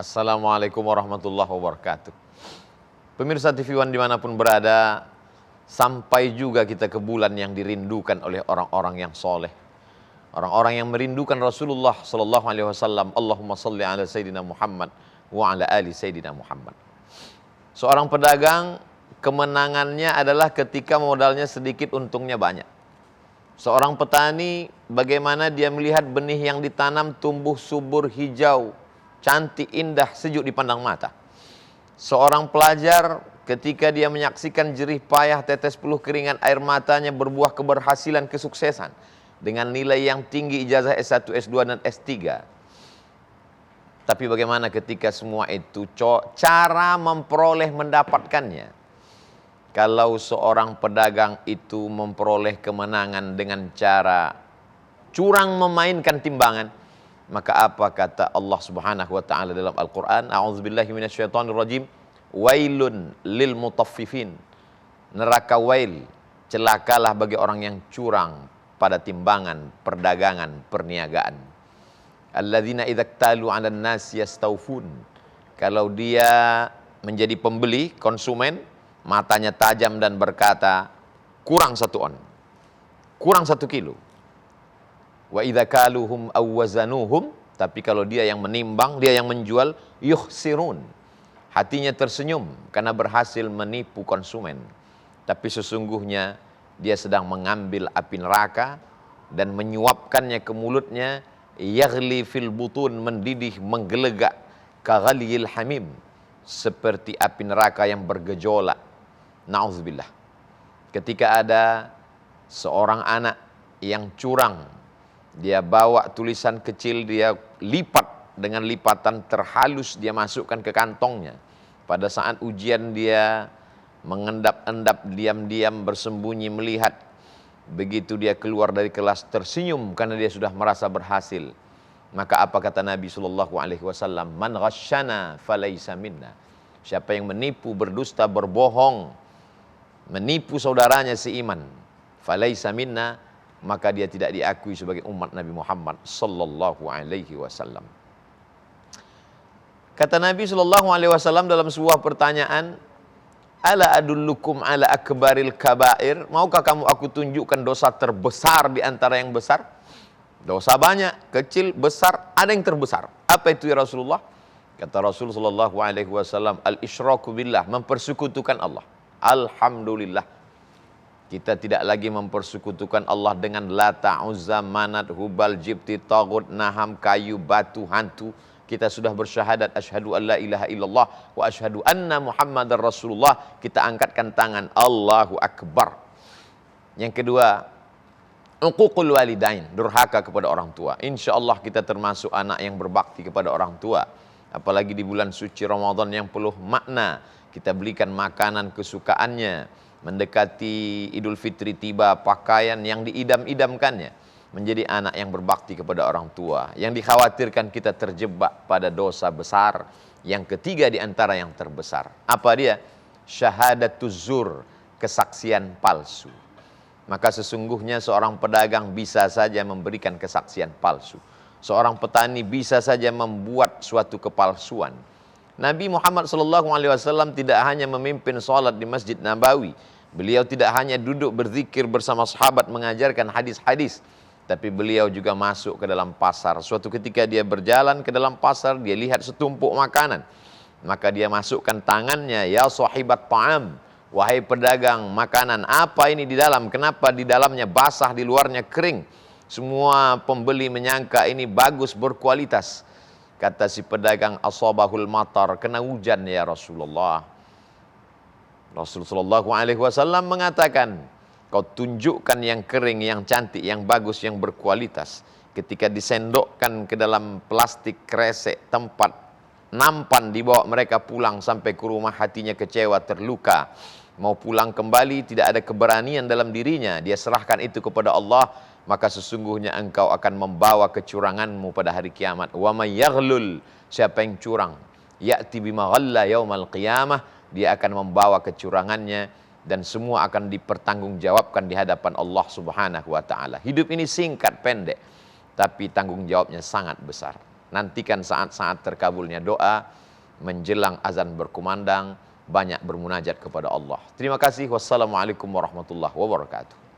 Assalamualaikum warahmatullahi wabarakatuh. Pemirsa TV One dimanapun berada, sampai juga kita ke bulan yang dirindukan oleh orang-orang yang soleh, orang-orang yang merindukan Rasulullah Sallallahu Alaihi Wasallam. Allahumma salli ala Sayyidina Muhammad wa ala ali Sayyidina Muhammad. Seorang pedagang, kemenangannya adalah ketika modalnya sedikit, untungnya banyak. Seorang petani, bagaimana dia melihat benih yang ditanam tumbuh subur, hijau, cantik, indah, sejuk dipandang mata. Seorang pelajar, ketika dia menyaksikan jerih payah tetes peluh keringan air matanya berbuah keberhasilan, kesuksesan dengan nilai yang tinggi, ijazah S1, S2 dan S3. Tapi bagaimana ketika semua itu cara memperoleh mendapatkannya? Kalau seorang pedagang itu memperoleh kemenangan dengan cara curang memainkan timbangan, maka apa kata Allah Subhanahu wa taala dalam Al-Qur'an? A'udzubillahi minasyaitonirrajim. Wailun lil mutaffifin. Neraka wail, celakalah bagi orang yang curang pada timbangan, perdagangan, perniagaan. Alladzina idza iktalu 'alan nas yastawfun. Kalau dia menjadi pembeli, konsumen, matanya tajam dan berkata, kurang 1 on, kurang 1 kilo. Wa idza kaluhum aw wazanuhum, tapi kalau dia yang menimbang, dia yang menjual, yukhsirun. Hatinya tersenyum karena berhasil menipu konsumen. Tapi sesungguhnya dia sedang mengambil api neraka dan menyuapkannya ke mulutnya, yaghli fil butun, mendidih, menggelegak, kaghaliyil hamim, seperti api neraka yang bergejolak. Na'udzubillah. Ketika ada seorang anak yang curang, dia bawa tulisan kecil, dia lipat dengan lipatan terhalus, dia masukkan ke kantongnya. Pada saat ujian dia mengendap-endap diam-diam, bersembunyi melihat. Begitu dia keluar dari kelas tersenyum karena dia sudah merasa berhasil. Maka apa kata Nabi SAW? Man ghasyana falaysa minna. Siapa yang menipu, berdusta, berbohong, menipu saudaranya seiman, falaysa minna, maka dia tidak diakui sebagai umat Nabi Muhammad sallallahu alaihi wasallam. Kata Nabi sallallahu alaihi wasallam dalam sebuah pertanyaan, ala adullukum ala akbaril kabair, maukah kamu aku tunjukkan dosa terbesar di antara yang besar? Dosa banyak, kecil, besar, ada yang terbesar. Apa itu ya Rasulullah? Kata Rasul sallallahu alaihi wasallam, al-isyraku billah, mempersekutukan Allah. Alhamdulillah, kita tidak lagi mempersekutukan Allah dengan Lata, Uzza, Manat, Hubal, Jibti, Tagut, Naham, kayu, batu, hantu. Kita sudah bersyahadat asyhadu an la ilaha illallah wa asyhadu anna Muhammadar Rasulullah. Kita angkatkan tangan, Allahu Akbar. Yang kedua, uququl walidain, durhaka kepada orang tua. Insya Allah kita termasuk anak yang berbakti kepada orang tua. Apalagi di bulan suci Ramadan yang penuh makna, kita belikan makanan kesukaannya. Mendekati Idul Fitri tiba, pakaian yang diidam-idamkannya. Menjadi anak yang berbakti kepada orang tua. Yang dikhawatirkan kita terjebak pada dosa besar. Yang ketiga di antara yang terbesar. Apa dia? Syahadatuz zur, kesaksian palsu. Maka sesungguhnya seorang pedagang bisa saja memberikan kesaksian palsu. Seorang petani bisa saja membuat suatu kepalsuan. Nabi Muhammad SAW tidak hanya memimpin sholat di Masjid Nabawi. Beliau tidak hanya duduk berzikir bersama sahabat mengajarkan hadis-hadis. Tapi beliau juga masuk ke dalam pasar. Suatu ketika dia berjalan ke dalam pasar, dia lihat setumpuk makanan. Maka dia masukkan tangannya, ya sahibat ta'am, wahai pedagang makanan, apa ini di dalam? Kenapa di dalamnya basah, di luarnya kering? Semua pembeli menyangka ini bagus, berkualitas. Kata si pedagang, asabahul matar, kena hujan ya Rasulullah. Rasulullah SAW mengatakan, kau tunjukkan yang kering, yang cantik, yang bagus, yang berkualitas. Ketika disendokkan ke dalam plastik kresek, tempat nampan, dibawa mereka pulang sampai ke rumah, hatinya kecewa, terluka. Mau pulang kembali, tidak ada keberanian dalam dirinya. Dia serahkan itu kepada Allah. Maka sesungguhnya engkau akan membawa kecuranganmu pada hari kiamat. Wa may yaghlul, siapa yang curang, ya'ti bima ghalla yaumal qiyamah, dia akan membawa kecurangannya dan semua akan dipertanggungjawabkan di hadapan Allah Subhanahu wa taala. Hidup ini singkat pendek, tapi tanggung jawabnya sangat besar. Nantikan saat-saat terkabulnya doa, menjelang azan berkumandang, banyak bermunajat kepada Allah. Terima kasih. Wassalamualaikum warahmatullahi wabarakatuh.